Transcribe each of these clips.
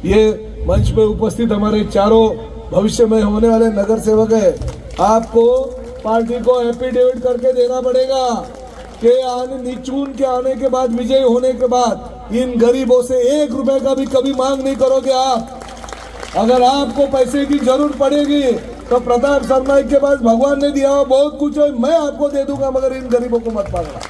ये मंच पे उपस्थित हमारे चारों भविष्य में होने वाले नगर सेवक है, आपको पार्टी को एफिडेविट करके देना पड़ेगा कि चुन के आने के बाद, विजयी होने के बाद इन गरीबों से 1 रुपए का भी कभी मांग नहीं करोगे आप। अगर आपको पैसे की जरूरत पड़ेगी तो प्रताप सरनाईक के पास भगवान ने दिया हुआ बहुत कुछ है, मैं आपको दे दूंगा, मगर इन गरीबों को मत मांगना।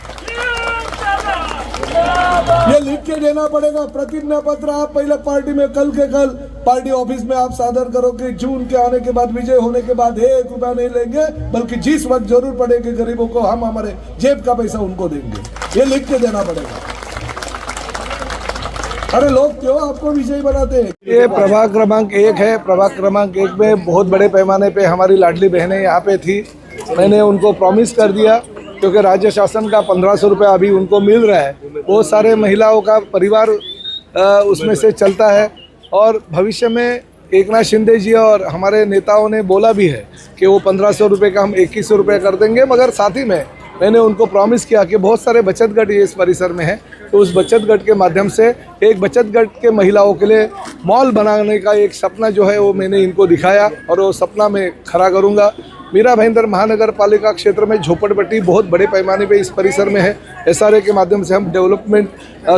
ये लिख के देना पड़ेगा प्रतिज्ञा पत्र। आप पहले पार्टी में कल के कल पार्टी ऑफिस में आप सादर करो कि जून के आने के बाद, विजय होने के बाद 1 रुपया नहीं लेंगे, बल्कि जिस वक्त जरूर पड़ेगी गरीबों को हम हमारे जेब का पैसा उनको देंगे। ये लिख के देना पड़ेगा। अरे लोग क्यों आपको विजयी बनाते हैं? ये प्रभाग क्रमांक 1 है। प्रभाग क्रमांक 1 में बहुत बड़े पैमाने पे हमारी लाडली बहनें यहाँ पे थी। मैंने उनको प्रॉमिस कर दिया, क्योंकि राज्य शासन का 1500 रुपये अभी उनको मिल रहा है। बहुत सारे महिलाओं का परिवार उसमें से चलता है, और भविष्य में एकनाथ शिंदे जी और हमारे नेताओं ने बोला भी है कि वो 1500 रुपये का हम 2100 रुपये कर देंगे। मगर साथ ही में मैंने उनको प्रॉमिस किया कि बहुत सारे बचत गट ये इस परिसर में है, तो उस बचत गट के माध्यम से एक बचत गट के महिलाओं के लिए मॉल बनाने का एक सपना जो है वो मैंने इनको दिखाया, और वो सपना मैं खरा करूँगा। मीरा भाईंदर महानगर पालिका क्षेत्र में झोपड़पट्टी बहुत बड़े पैमाने पे इस परिसर में है। SRA के माध्यम से हम डेवलपमेंट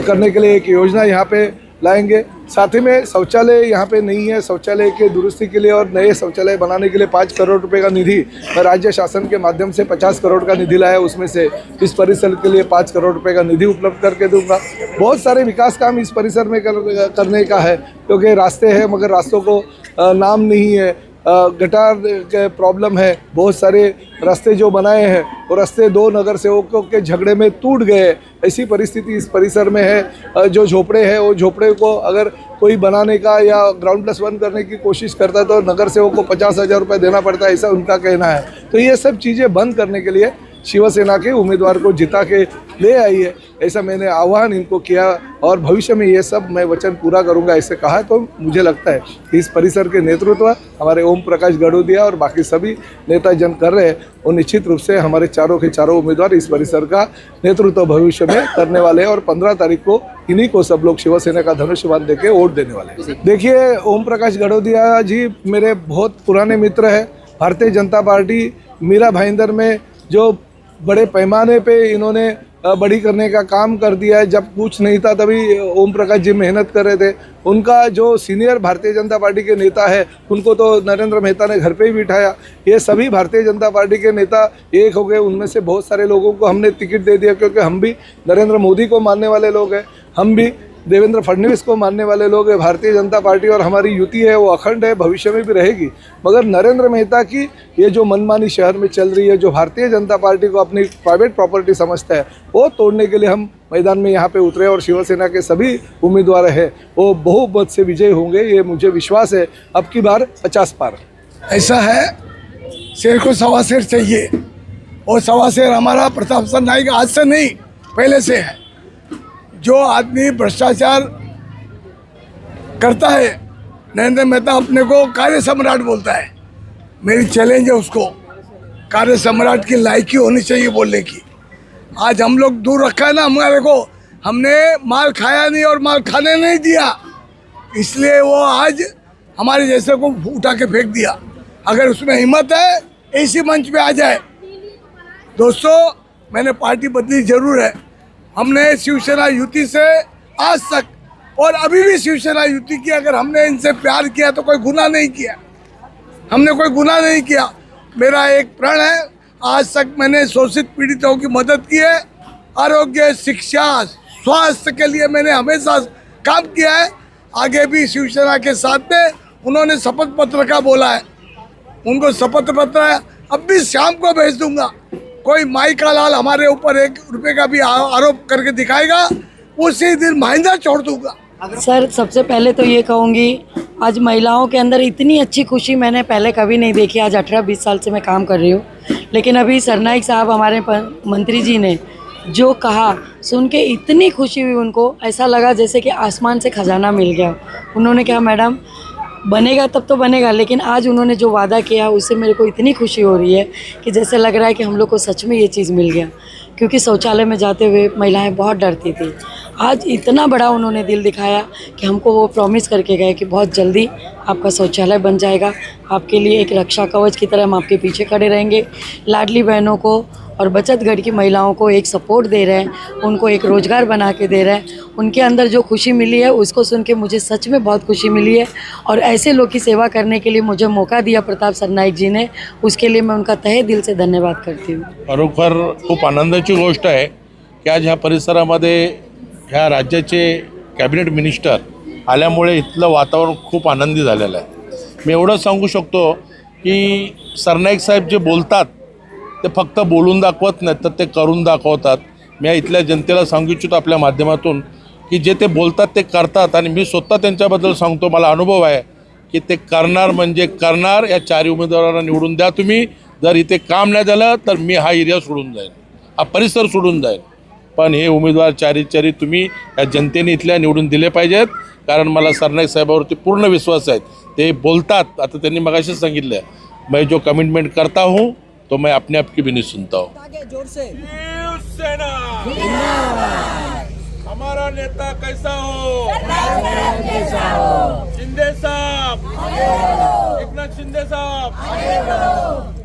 करने के लिए एक योजना यहाँ पे लाएंगे। साथ ही में शौचालय यहाँ पे नहीं है, शौचालय के दुरुस्ती के लिए और नए शौचालय बनाने के लिए 5 करोड़ रुपए का निधि मैं राज्य शासन के माध्यम से 50 करोड़ का निधि लाया, उसमें से इस परिसर के लिए 5 करोड़ रुपए का निधि उपलब्ध करके दूंगा। बहुत सारे विकास काम इस परिसर में करने का है, क्योंकि रास्ते हैं मगर रास्तों को नाम नहीं है, गटार के प्रॉब्लम है। बहुत सारे रास्ते जो बनाए हैं वो रास्ते 2 नगर सेवकों के झगड़े में टूट गए। ऐसी परिस्थिति इस परिसर में है। जो झोपड़े हैं वो झोपड़े को अगर कोई बनाने का या ग्राउंड+1 करने की कोशिश करता है तो नगर सेवक को 50,000 रुपये देना पड़ता है, ऐसा उनका कहना है। तो ये सब चीज़ें बंद करने के लिए शिवसेना के उम्मीदवार को जिता के ले आई है, ऐसा मैंने आह्वान इनको किया, और भविष्य में ये सब मैं वचन पूरा करूंगा ऐसे कहा। तो मुझे लगता है कि इस परिसर के नेतृत्व हमारे ओम प्रकाश गड़ोदिया और बाकी सभी नेता जन कर रहे हैं, और निश्चित रूप से हमारे चारों के चारों उम्मीदवार इस परिसर का नेतृत्व भविष्य में करने वाले हैं, और 15 तारीख को इन्हीं को सब लोग शिवसेना का धनुष्य बांध देके वोट देने वाले हैं। देखिए, ओम प्रकाश गड़ोदिया जी मेरे बहुत पुराने मित्र हैं। भारतीय जनता पार्टी मीरा भाईंदर में जो बड़े पैमाने पे इन्होंने बड़ी करने का काम कर दिया है। जब कुछ नहीं था तभी ओम प्रकाश जी मेहनत कर रहे थे। उनका जो सीनियर भारतीय जनता पार्टी के नेता है उनको तो नरेंद्र मेहता ने घर पे ही बिठाया। ये सभी भारतीय जनता पार्टी के नेता एक हो गए। उनमें से बहुत सारे लोगों को हमने टिकट दे दिया, क्योंकि हम भी नरेंद्र मोदी को मानने वाले लोग हैं, हम भी देवेंद्र फडणवीस को मानने वाले लोग हैं। भारतीय जनता पार्टी और हमारी युति है वो अखंड है, भविष्य में भी रहेगी। मगर नरेंद्र मेहता की ये जो मनमानी शहर में चल रही है, जो भारतीय जनता पार्टी को अपनी प्राइवेट प्रॉपर्टी समझता है, वो तोड़ने के लिए हम मैदान में यहाँ पे उतरे, और शिवसेना के सभी उम्मीदवार हैं वो बहुमत से विजय होंगे, ये मुझे विश्वास है। अब की बार 50 पार। ऐसा है, शेर को 1.25 शेर चाहिए, और 1.25 शेर हमारा प्रताप सरनाईक आज से नहीं पहले से है। जो आदमी भ्रष्टाचार करता है, नरेंद्र मेहता अपने को कार्य सम्राट बोलता है। मेरी चैलेंज है उसको, कार्य सम्राट की लायकी होनी चाहिए बोलने की। आज हम लोग दूर रखा है ना हमारे को, हमने माल खाया नहीं और माल खाने नहीं दिया, इसलिए वो आज हमारे जैसे को उठा के फेंक दिया। अगर उसमें हिम्मत है इसी मंच पे आ जाए। दोस्तों, मैंने पार्टी बदली जरूर है। हमने शिवसेना युति से आज तक और अभी भी शिवसेना युति की, अगर हमने इनसे प्यार किया तो कोई गुनाह नहीं किया, हमने कोई गुनाह नहीं किया। मेरा एक प्रण है, आज तक मैंने शोषित पीड़ितों की मदद की है। आरोग्य, शिक्षा, स्वास्थ्य के लिए मैंने हमेशा काम किया है। आगे भी शिवसेना के साथ में उन्होंने शपथ पत्र का बोला है, उनको शपथ पत्र अब भी शाम को भेज दूंगा। कोई माई का लाल हमारे ऊपर 1 रुपये का भी आरोप करके दिखाएगा, उसी दिन माइंदा छोड़ दूंगा। सर, सबसे पहले तो ये कहूँगी, आज महिलाओं के अंदर इतनी अच्छी खुशी मैंने पहले कभी नहीं देखी। आज 18-20 साल से मैं काम कर रही हूँ, लेकिन अभी सरनाईक साहब हमारे मंत्री जी ने जो कहा सुन के इतनी खुशी हुई उनको, ऐसा लगा जैसे कि आसमान से खजाना मिल गया। उन्होंने कहा मैडम बनेगा तब तो बनेगा, लेकिन आज उन्होंने जो वादा किया उससे मेरे को इतनी खुशी हो रही है कि जैसे लग रहा है कि हम लोग को सच में ये चीज़ मिल गया। क्योंकि शौचालय में जाते हुए महिलाएं बहुत डरती थी। आज इतना बड़ा उन्होंने दिल दिखाया कि हमको वो प्रॉमिस करके गए कि बहुत जल्दी आपका शौचालय बन जाएगा, आपके लिए एक रक्षा कवच की तरह हम आपके पीछे खड़े रहेंगे। लाडली बहनों को और बचत घर की महिलाओं को एक सपोर्ट दे रहे हैं, उनको एक रोज़गार बना के दे रहे हैं। उनके अंदर जो खुशी मिली है उसको सुन के मुझे सच में बहुत खुशी मिली है और ऐसे लोग की सेवा करने के लिए मुझे मौका दिया प्रताप सरनाईक जी ने, उसके लिए मैं उनका तहे दिल से धन्यवाद करती हूँ। खरोखर खूप आनंदाची गोष्ट आहे की आज ह्या परिसरामध्ये ह्या राज्याचे कॅबिनेट मिनिस्टर आल्यामुळे इथलं वातावरण खूप आनंदी झालेलं आहे। मी एवढं सांगू शकतो की सरनाईक साहेब जे बोलतात ते फक्त बोलून दाखवत नाहीत तर ते करून दाखवतात। मी इथल्या जनतेला सांगू इच्छितो आपल्या माध्यमातून की जे ते बोलतात ते करतात आणि मी स्वतः त्यांच्याबद्दल सांगतो, मला अनुभव आहे की ते करणार म्हणजे करणार। या 4 उमेदवारांना निवडून द्या तुम्ही, जर इथे काम नाही झालं तर मी हा एरिया सोडून जाईन, हा परिसर सोडून जाईन, पण हे उमेदवार चारी तुम्ही या जनतेने इथल्या निवडून दिले पाहिजेत। कारण मला सरनाईक साहेबावरती पूर्ण विश्वास आहे, ते बोलतात। आता त्यांनी मगाशीच सांगितलं, मैं जो कमिटमेंट करता हूँ तो मैं अपने आप की भी नहीं सुनता हूँ। शिवसेना हमारा नेता कैसा हो, शिंदे साहब, एकनाथ शिंदे साहब।